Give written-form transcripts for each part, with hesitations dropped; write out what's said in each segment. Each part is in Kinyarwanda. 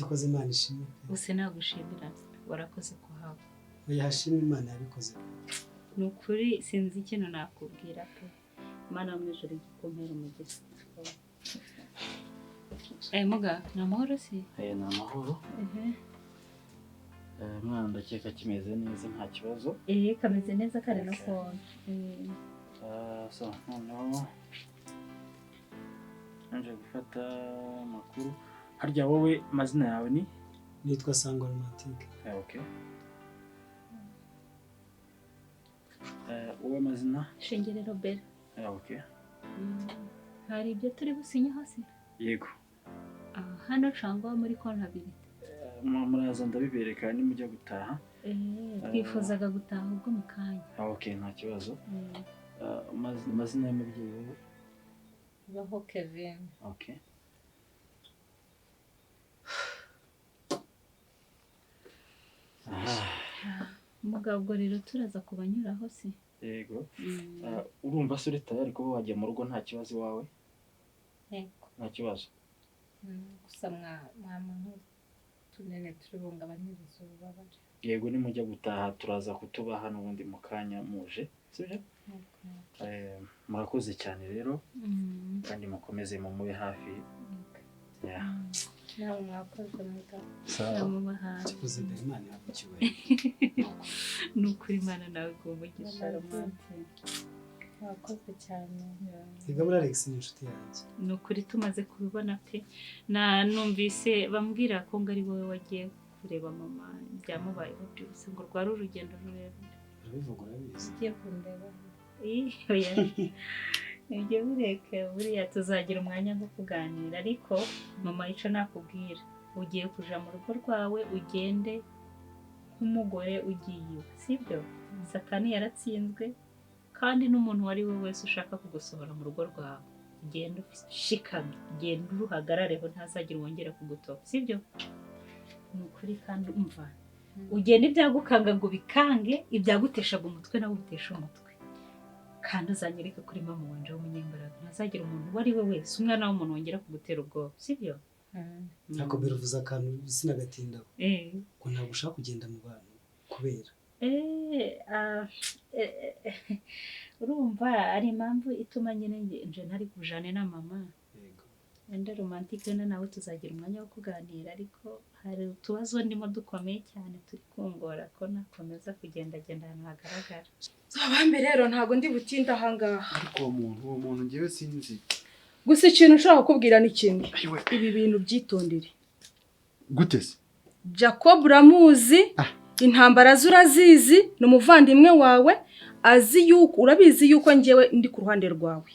Cyakoze Imana ishimwe. Use nagushimira warakoze kuhaba. Oya hashimwe Imana yabikoze. Nukuri sinzi ikintu nakubwira pe. Imana mu ijuru igikumpera umugisha. Muga na mahoro si? Na mahoro. Mwana ndakeka kimeze neza nta kibazo. Kameze neza kare no phone. So no. Nje gufata makuru. Harya wowe mazina yawe ni? Nitwa Sangwa Romantique. Okay. Wowe mazina? Shengere Robert. Okay. Hari ibyo turi businye hasi? Yego. Hano cyangwa muri kontabirite? Muraza ndabibereka ni mujya gutaha. Twifuzaga gutaha ubwo mu kanya. Okay, nta kibazo. Mazina y'umubyeyi wowe? Baho Kevine. Okay. Mugabo rero turaza kubanyuraho si? Yego. Urumva se uri tayari kuba wajya mu rugo nta kibazo iwawe? Yego. Nta kibazo. Gusa mwamuntu tunene turibungabanyiriza ububabare. Yego ni mujya gutaha turaza kutuba hano ubundi mu kanya muje. Sibyo? Murakoze cyane rero. Kandi mukomeze mu mube hafi. Nawe mwakoze muga. Cyakoze Imana yabukiwe. Nukuri Imana nawe kumugisha romantique. Mwakoze cyane. Igabura Alex ni inshuti yanjye. Nukuri tumaze kubibona pe. Na numvise bambwira ko ngari wowe wagiye kureba mama byamubayeho byose ngo rwari urugendo rurerure. Urabivuga urabizi. Ugiye kundeba. Oya. Ibyo bureke buriya tuzagira umwanya wo kuganira ariko mama yica nakubwira ugiye kuja mu rugo rwawe ugende nk'umugore ugiye sibyo Satani yaratsinzwe kandi n'umuntu wari we wese ushaka kugusohora mu rugo rwawe ugende shikamye ugende uruhagarareho ntazagira wongera kugutoka sibyo nukuri kandi umva ugende ibyagukanga ngo bikange ibyaguteshaga umutwe nawe utesha umutwe kandi uzanyereka kuri mama wanje w'umunyembaraga ntazagira umuntu wari we wese umwana w'umuntu wongera kugutera ubwoba sibyo Nako biruvuza akantu sinagatindaho ko ntabwo ushaka kugenda mu bantu kubera urumva ari impamvu ituma nyine nje ntari kujane na mama Enda romantique nawe tuzagira umwanya wo kuganira ariko hari utubazo ndimo dukomeye cyane turi kungora ko nakomeza kugenda ahantu hagaragara. Bambe rero ntago ndi butinda ahangaha. Ariko uwo muntu ngewe sinzi. Gusa ikintu ushaka kubwira ni kimwe. Ibi bintu byitondere. Gute se? Jacob Ramuzi intambara zurazizi n'umuvandimwe wawe azi yuko urabizi yuko ngewe ndi ku ruhande rwawe.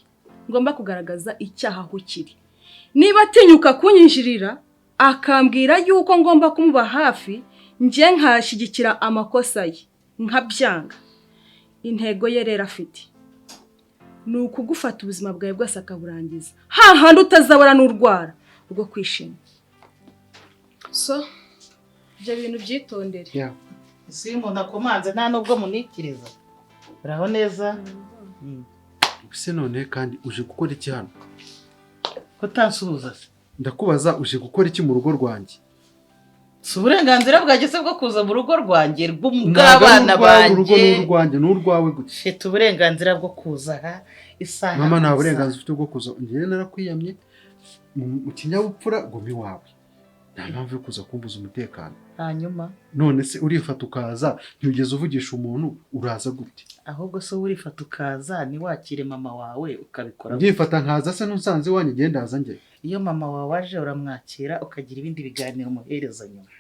Ngomba kugaragaza icyaha aho kiri. Niba atinyuka kunyinjirira akambwira yuko ngomba kumuba hafi nje nkashigikira amakosa ye nkabyanga intego ye rero afite nuko gufata ubuzima bwawe bwose akaburangiza hahandi utazabara n'urwara rwo kwishima so ibyo bintu byitondere Simbo nakomanze nta nubwo munikiriza uraho neza Ubuse none kandi uje gukora iki hano Kutansuhuza se ndakubaza uje gukora iki mu rugo rwanjye Si uburenganzira bwageze bwo kuza mu rugo rwanjye bw'abana banjye urugo n'urwanjye n'urwawe gute Fite uburenganzira bwo kuza aha isaha Mama nta burenganzira ufite bwo kuza ngiye narakwiyamye mu kinyabupfura gumi wawe nta mpamvu yo kuza kumbuza umutekano hanyuma none se urifata ukaza ntugeze uvugisha umuntu uraza gute ahubwo se urifata ukaza ni wakire mama wawe ukabikora ngifata nkaza se nunsanze wanyu genda haza nge iyo mama wawe aje uramwakira ukagira ibindi biganiro muhereza nyuma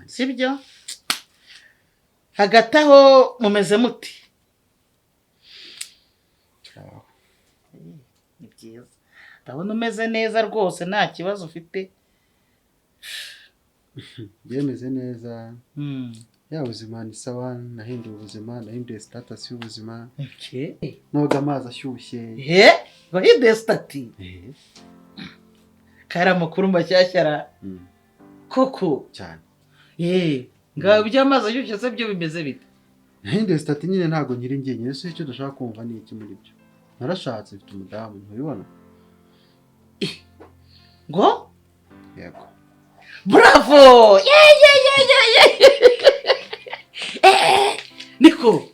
sibyo hagati aho mumeze muti ni byiza ndabona umeze neza rwose nta kibazo ufite yemeze neza ya ubuzima ni sawa nahinduye ubuzima nahinduye status y'ubuzima noga amazi ashyushye wahinduye stati kara makuru mashyashyara koko cyane ngaho by'amazi ashyushye se byo bimeze bite nahinduye stati nyine ntago nkiri njyenyine so icyo dushaka kumva ni iki muri byo narashatse mfite umudamu ntubibona ngo yego bravo niko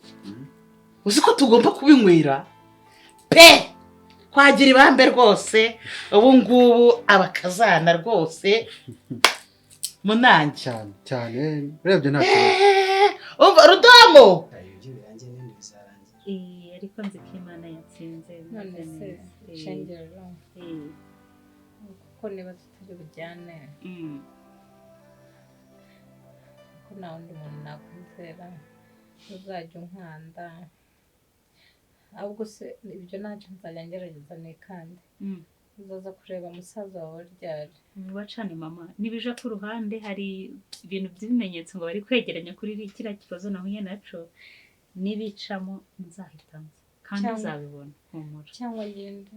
uzi ko tugomba kubinywera pe kwagira ibambe rwose ubu ngubu abakazana rwose munange cyane urebye nta kibazo umva rudomo ibyo birangiye n'ibindi bizarangira ariko nzi ko Imana yatsinze none se shengero kuko niba tutari bujyane ko nta wundi muntu nakwizera uzajya unkanda ahubwo se ibyo ntacyo nzajya ngerageza nikande uzaza kureba musaza wawe ryari wacane mama nibije ku ruhande hari ibintu by'ibimenyetso ngo bari kwegeranya kuri kiriya kibazo nahuye naco nibicamo nzahitamo kandi uzabibona humura cyangwa ngende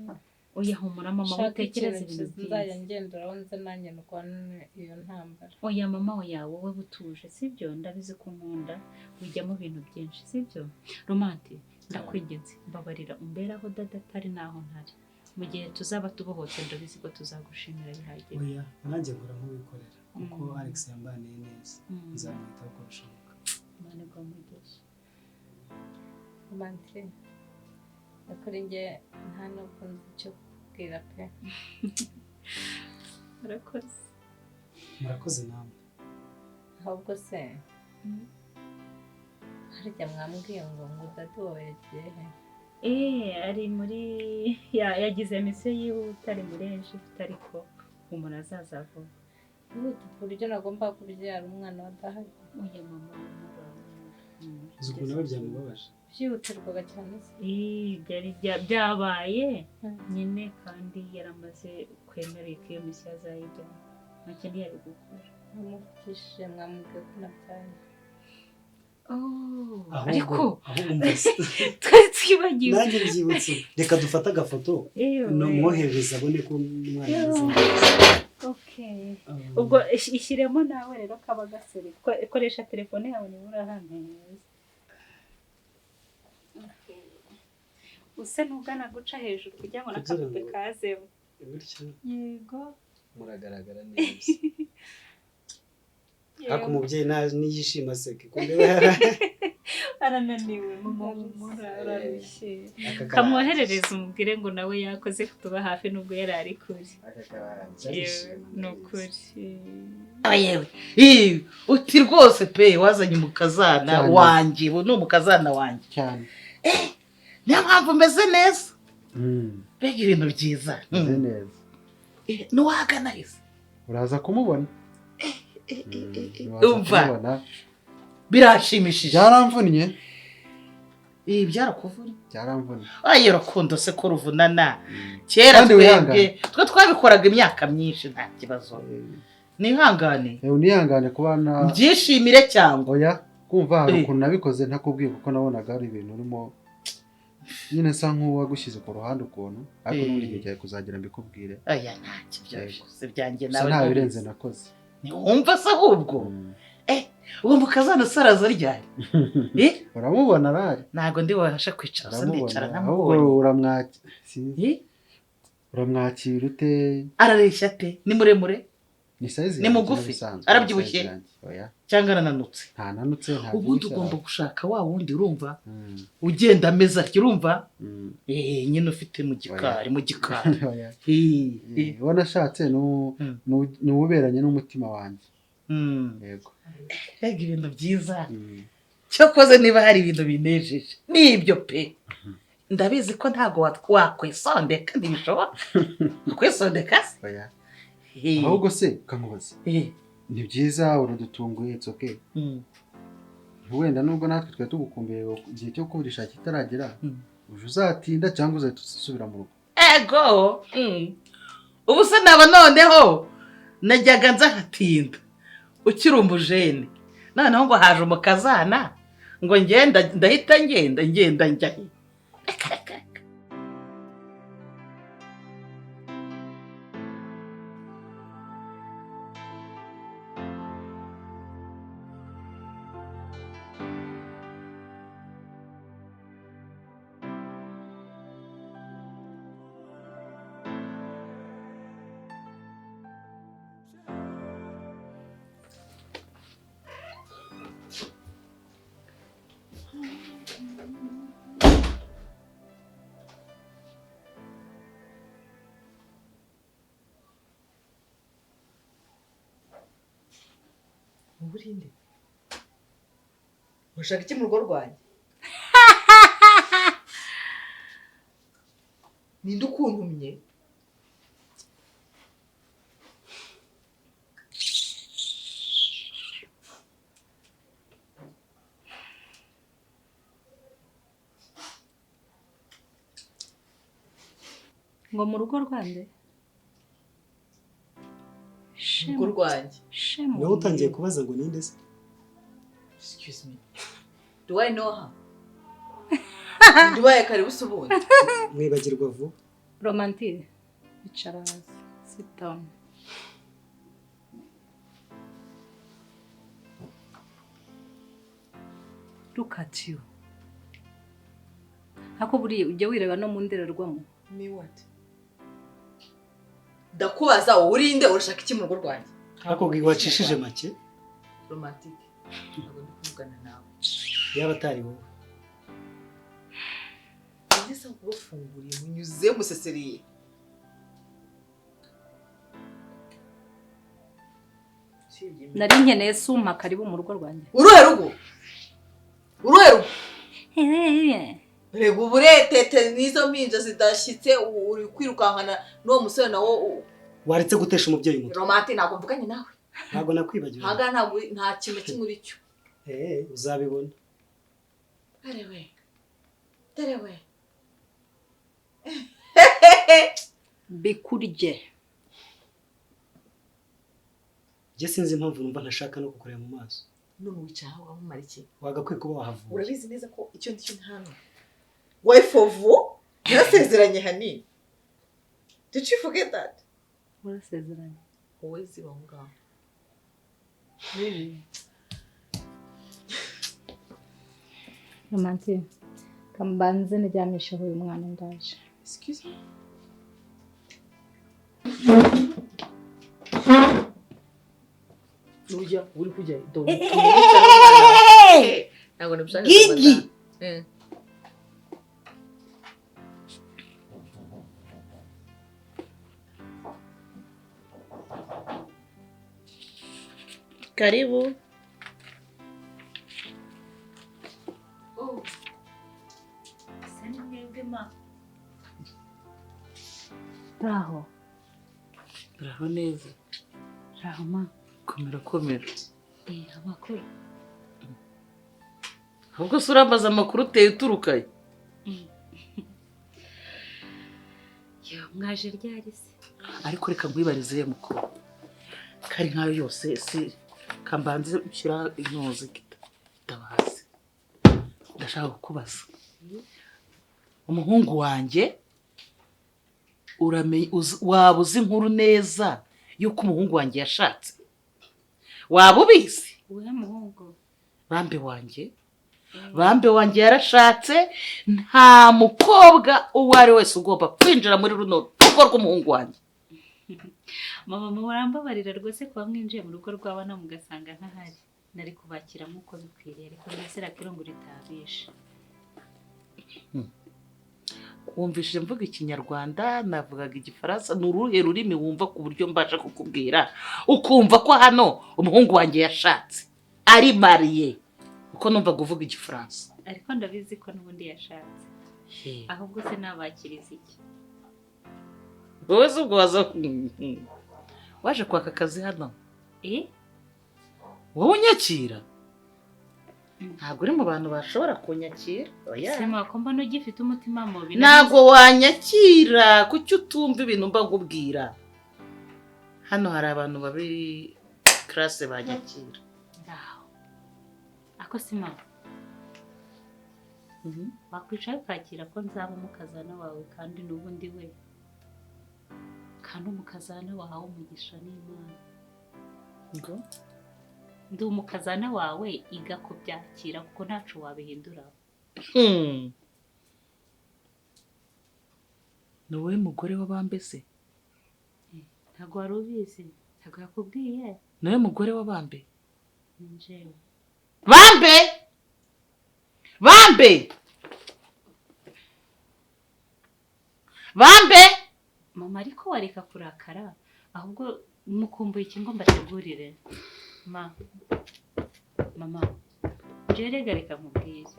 oya humura mama utekereza ibintu byiza nzajya ngenderaho nze nanjye ndwane iyo ntambara oya mama oya wowe butuje sibyo ndabizi ko nkunda ujya mu bintu byinshi sibyo romanti ndakwinginze mbabarira umberaho dada atari naho ntari mu gihe tuzaba tubohotse ndabizi ko tuzagushimira bihagije oya nanjye nkora nk'ubikorera kuko Alex yambaniye neza nzamwitaho uko bishoboka Imana igumugisha romanti akora njye nta nubwo nzi icyo kubwira pe murakoze namwe ahubwo se harya mwambwiye ngo dadi wawe yagiye he ari muri yagize misiyo yihuta ari muri Egypt ariko umuntu azaza vuba yihuta ku buryo nagomba kubyara umwana wadahari oya mama uzi ukuntu nawe byamubabaje byihutirwaga cyane se byari byabaye nyine kandi yaramaze kwemera ko iyo misiyo azayijyamo nta kindi yari gukora namuvugishije mwamubwiye ko nabyaye ariko ahubwo twari twibagiwe nanjye byibutse reka dufate agafoto mwoherereza abone ko umwana ameze ubwo ishyiremo nawe rero kaba gasore koresha telefone yawe niba uri ahantu heza use n'ugana guca hejuru kugira ngo n'akapupe kazemo yego muragaragara neza ariko umubyeyi niyishima aseke ko mbere arananiwe mama ararushye kamwoherereza umubwire ngo nawe yakoze kutuba hafi nubwo yari ari kure ni ukuri yewe uti rwose pe wazanye umukazana wanjye ubu ni umukazana wanjye cyane niyo mpamvu umeze neza mbega ibintu byiza umeze neza ntiwahagana heza uraza kumubona umva birashimishije byaramvunnye byarakuvuna byaramvunnye ayo rukundo se ko ruvunana kera twebwe twe twabikoraga imyaka myinshi nta kibazo nihangane unihangane kuba byishimire cyangwa oya kumva hari ukuntu nabikoze ntakubwiye kuko nabonaga ari ibintu urimo nyine nsa nk'uwagushyize ku ruhande ukuntu ariko n'ubundi igihe cyawe kuzagira mbikubwire oya nta kibyo byanjye nawe nta birenze nakoze ntiwumva se ahubwo uwo mukazana saraza ryari uramubona arari ntabwo ndi wabasha kwicara se ndicara ntamubonye uramwakira ute arareshya ate ni muremure ni size ni mugufi arabyibushye cyangwa arananutse ntananutse ubundi ugomba gushaka wa wundi urumva ugenda ameze atyo urumva nyine ufite mu gikari wanashatse ni uwuberanye n'umutima wanjye yego rega ibintu byiza cyokoze niba hari ibintu binejeje nibyo pe ndabizi ko ntabwo wakwisondeka ntibishoboka kwisondeka se ahubwo se ukamubaza ni byiza uradutunguye it's okay wenda nubwo natwe twari tugukumbuye igihe cyo kuburisha kitaragera uje uzatinda cyangwa uzahita usubira mu rugo ego ubu se naba noneho najyaga nza nkatinda ukiri umujene noneho ngo haje umukazana ngo ndahita ngenda njya burinde urashaka iki mu rugo rwanjye ninde ukuntumye ngo mu rugo rwande urugo rwanjye nawe utangiye kubaza ngo ninde se excuse me do I know her ndubaye karibu subundi mwibagirwa vuba romantire icara hasi sit down look at you hako buriye ujya wireba no mu ndorerwamo me what ndakubaza wowe urinde urashaka iki mu rugo rwanjye ako wacishije make romantique ntabwo ndi kuvugana nawe yaba atari wowe ngeze kubafunguriye munyuze museseriye nari nkeneye suma karibu mu rugo rwanjye uruhe rugo rega uburetete n'izo mpinja zidashyitse uri kwirukankana n'uwo musore nawo waretse gutesha umubyeyi umutwe romati ntabwo mvuganye nawe ntabwo nakwibagiwe ntabwo nta kintu kimwe uri cyo uzabibona terewe bikurye njye sinzi impamvu numva ntashaka no kukureba mu maso none wicara aho wamumara iki wagakwiye kuba wahavuye urabizi neza ko icyo ndi cyo hano wife of yarasezeranye hanini did you forget that urasezeranye wowe ziba aho ngaho romantire kambanze nijyamisha uyu mwana ndaje excuse me Ujya uri kujya ntabwo nabishaka Gigi karibu Raho uraho neza raho ma komera amakuru ahubwo se urambaza amakuru uteye uturukaye yo mwaje ryari se ariko reka nkwibarize mukuru kari nkayo yose si kambanze ushyira intozi itabazi ndashaka kukubaza umuhungu wanjye waba uzi inkuru neza yuko umuhungu wanjye yashatse waba ubizi uwe muhungu bambe wanjye yarashatse nta mukobwa uwo ari wese ugomba kwinjira muri runo rugo rw'umuhungu wanjye mama murambabarira rwose kuba mwinjiye mu rugo rw'abana mugasanga ntahari nari kubakira nk'uko bikwiriye ariko mbese rakirongo ritabisha wumvishije mvuga ikinyarwanda navugaga igifaransa ni uruhe rurimi wumva ku buryo mbasha kukubwira ukumva ko hano umuhungu wanjye yashatse ari mariye uko numvaga uvuga igifaransa ariko ndabizi ko n'ubundi yashatse ahubwo se nabakiriza iki wowe se ubwo waje kwaka akazi hano wowe unyakira ntabwo uri mu bantu bashobora kunyakira sema ko mbona ugifite umutima mubi ntabwo wanyakira kuki utumva ibintu mba nkubwira hano hari abantu babiri classe banyakira ako sima wakwicaye ukakira ko nzaba umukazana wawe kandi n'ubundi we kandi umukazana wawe umugisha n'Imana ngo ndi umukazana wawe iga ko byakira kuko ntacu wabihindura ni wowe mugore wa Bambe se ntabwo wari ubizi ntabwo yakubwiye ni wowe mugore wa Bambe njyewe Bambe mama ariko wareka kurakara ahubwo mukumbuye iki ngo mbategurire ma mama jerega reka nkubwire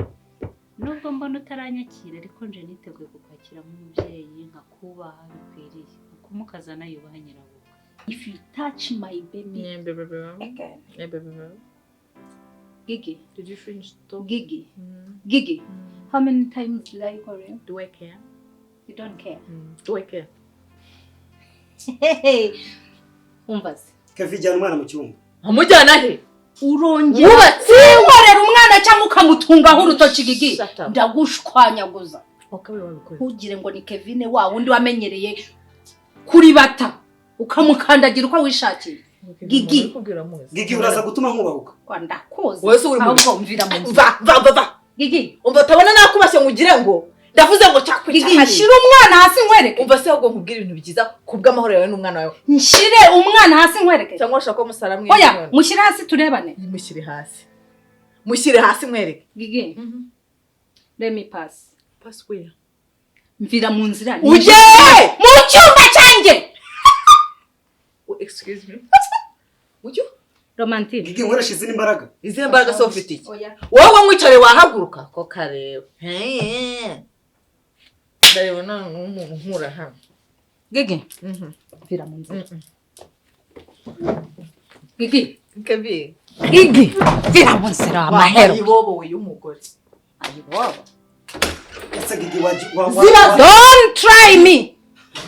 nubwo mbona utaranyakira ariko nje niteguye kukwakira nk'umubyeyi nkakubaha bikwiriye kuko umukazana yubaha nyirabukwe. If you touch my baby again. Gigi, Did you finish talking? Gigi, Gigi, how many times did I call you? Do I care? You don't care. Do I care? Hey, umvaze. Kevine jyana umwana mu cyumba. Amujyana he? Urongera wubatse nkorera umwana cyangwa ukamutungaho urutoki Gigi ndagushwanyaguza. Okay, wabikora. Ntugire ngo ni Kevine wa wundi wamenyereye kuri bata ukamukandagira uko wishakiye. Gigi, Gigi uraza gutuma nkubahuka. kwa ndakoze. Wese uri mu mvira mu nzu. Va. Gigi, Umva tabona nakubashye ngugire ngo ndavuze ngo Gigi, cyakwita. nshira umwana hasi nkwereke. Umva se ahubwo nkubwira ibintu bigiza kubw'amahoro yawe n'umwana wawe. Nshire umwana hasi nkwereke. Cyangwa ushaka ko musara mwe. Oya, mushyire hasi turebane. Mushyire hasi. Mushyire hasi nkwereke. Gigi, let me pass. Pass where? Mvira mu nzira. Uje mu cyumba cyanjye. Excuse me. Uje? Romantine. Gigi nkoresheje imbaraga. Izi mbaraga so ufite iki? Oya. Wowe mwicare wahaguruka ko kareba. Ndareba n'umuntu nkura hano. Gigi. Mvira mu nzira. Gigi. Kevine. Gigi. Mvira mu nzira amahero. Ayibobo we y'umugore. Ayibobo. Ese Gigi Don't try me.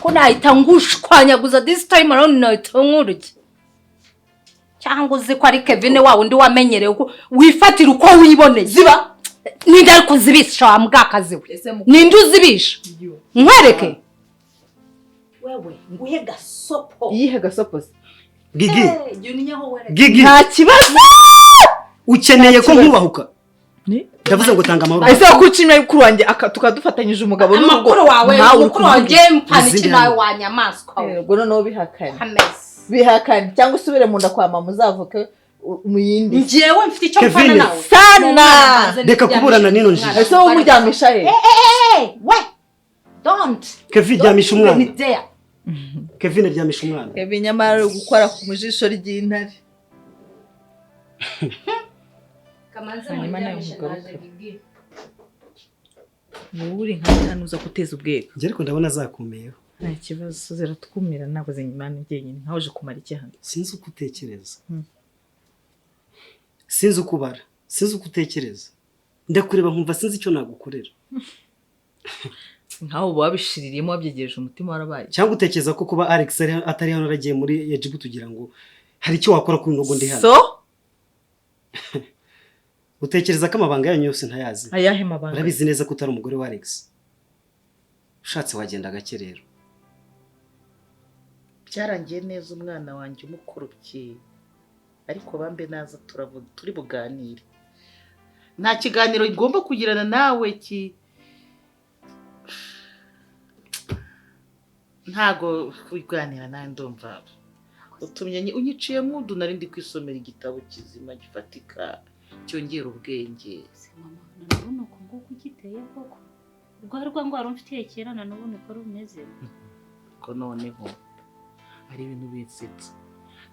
Ko nahita ngushwanyaguza this time around nahita nkuruke. Cyangwa uzi ko ari Kevine wa wundi wamenyereye uko wifatira uko wiboneye. Ziba. Ninde ari kuzibisha mbwakazi we. Ninde uzibisha? Nkwereke. Wewe nguhe gasopo. Yihe gasopo? Gigi. Juniyaho wereke. Gigi. Nta kibazo. Ukeneye ko nkubahuka. Ni? Ndavuze ngo tanga amahoro. Ese kucimye mukuru wanjye tukadufatanyije umugabo n'urugo. Amakuru wawe, mukuru wanjye mpaniki nawe wa nyamaswa we. Ubwo noneho bihakane. Hamesi. Bihakane cyangwa usubire mu nda kwa mama uzavuke mu yindi. Njyewe mfite icyo mpana Kevine. nawe. Sana. Reka kuburana nino njije. Ese wowe umujyamisha he? We. Don't. Kevine ryamisha Don't umwana. leave me there. Kevine ryamisha umwana. Kevine nyamara gukora ku mujisho ry'intare. Kamanze Hanyuma nawe mujyamisha mugaruke. naje Gigi. Wowe uri nka cyane uza guteza ubwego. Njye ariko ndabona zakumeyeho. Nta kibazo ziratwumira ntabwo zinyimana njyenyine nkaho uje kumara iki hano. Sinzi uko utekereza. Sinzi uko ubara. Sinzi uko utekereza. Ndakureba nkumva sinzi icyo nagukorera. Nkaho wabishiririyemo wabyegereje umutima warabaye. Cyangwa utekereza ko kuba Alex atari hano aragiye muri Egypt tugira ngo hari icyo wakora ku ndogo ndi hano. So Utekereza ko amabanga yanyu yose ntayazi. ayahe mabanga? Urabizi neza ko utari umugore wa Alex. Ushatse wagenda gake rero. Byarangiye neza umwana wanjye umukorobye. Ariko Bambe naza turi buganire. Nta kiganiro ngomba kugirana nawe ntago kuganira nawe ndumva. Utumye unyiciye mudu nari ndi kwisomera igitabo kizima gifatika cyongera ubwenge. Mama, nanone uko nguko ugiteye koko. Rwa ngo warumfitiye kera nanone uko rumeze. Ko noneho ari ibintu bitsetsa.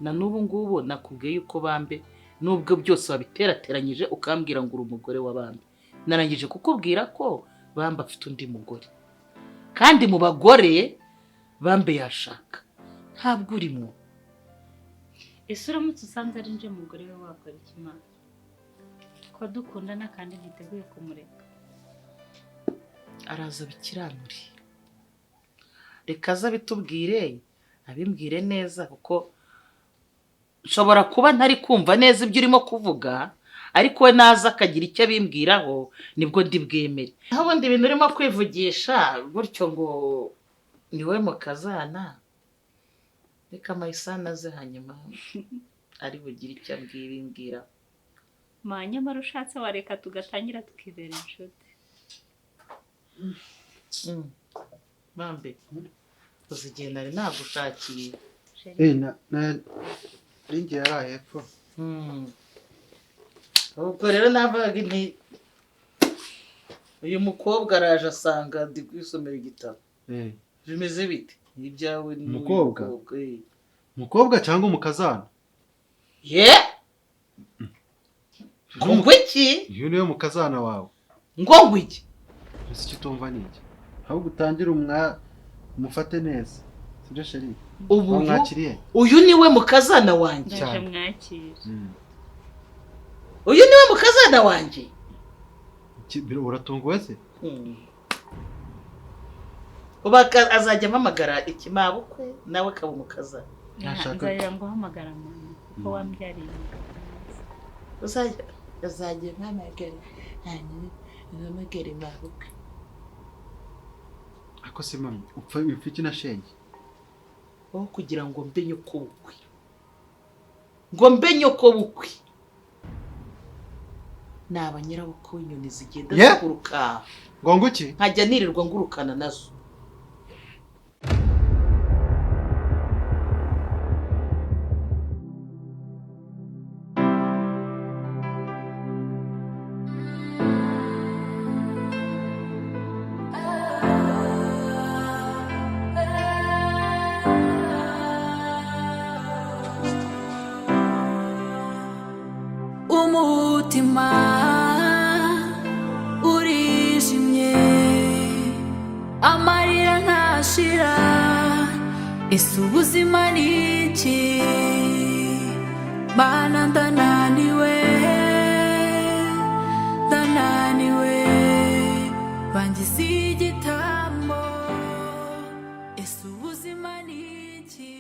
Na n'ubu ngubu nakubwiye yuko Bambe nubwo byose wabiterateranyije ukambwira ngo uri umugore wa Bambe. Narangije kukubwira ko Bambe afite undi mugore. Kandi mu bagore Bambe yashaka. Ntabwo urimo. Ese uramutse usanze ari nje mugore we wakora iki Mana? Ko dukundana kandi ntiteguye kumureka. Araza bikiranuri. Reka aza bitubwire, abimbwire neza kuko nshobora kuba ntari kumva neza ibyo urimo kuvuga, ariko we naza akagira icyo abimbwiraho nibwo ndi bwemere. Aho ubundi ibintu urimo kwivugisha gutyo ngo ni we mukazana, reka Mayisana aze hanyuma ari bugire icyo abimbwira. Nyamara ushatse wareka tugatangira tukibera inshuti. Bambe uzi igihe nari nagushakiye. Ringi yari hepfo. Ubwo rero navuga nti uyu mukobwa araje asanga ndi kwisomera igitabo. Bimeze bite? Ibyawe ni umukobwa. Umukobwa cyangwa umukazana? Ye? ngo iki uyu niwe mukazana wawe ngo iki ese icyo utumva ni iki ahubwo utangire umufate neza sibyo sheri ubu mwakiriye uyu niwe mukazana wanjye ndaje mwakira uyu niwe mukazana wanjye uratunguwe se ubaka azajya amamagara ikimabukwe nawe akaba umukazana nzarira ngo hamagara mama kuko wambyariye azajya amamagara amamagara mabukwe ako se mami upfa iki na shenge aho kugira ngo mbe nyoko bukwe ngo mbe nyoko bukwe naba nyirabukwe w'inyoni zigenda ziguruka ngo nguki nkajya nirirwa ngurukana nazo umutima urijimye amarira ntashira ese ubuzima ni iki mana ndananiwe bangize igitambo ese ubuzima ni iki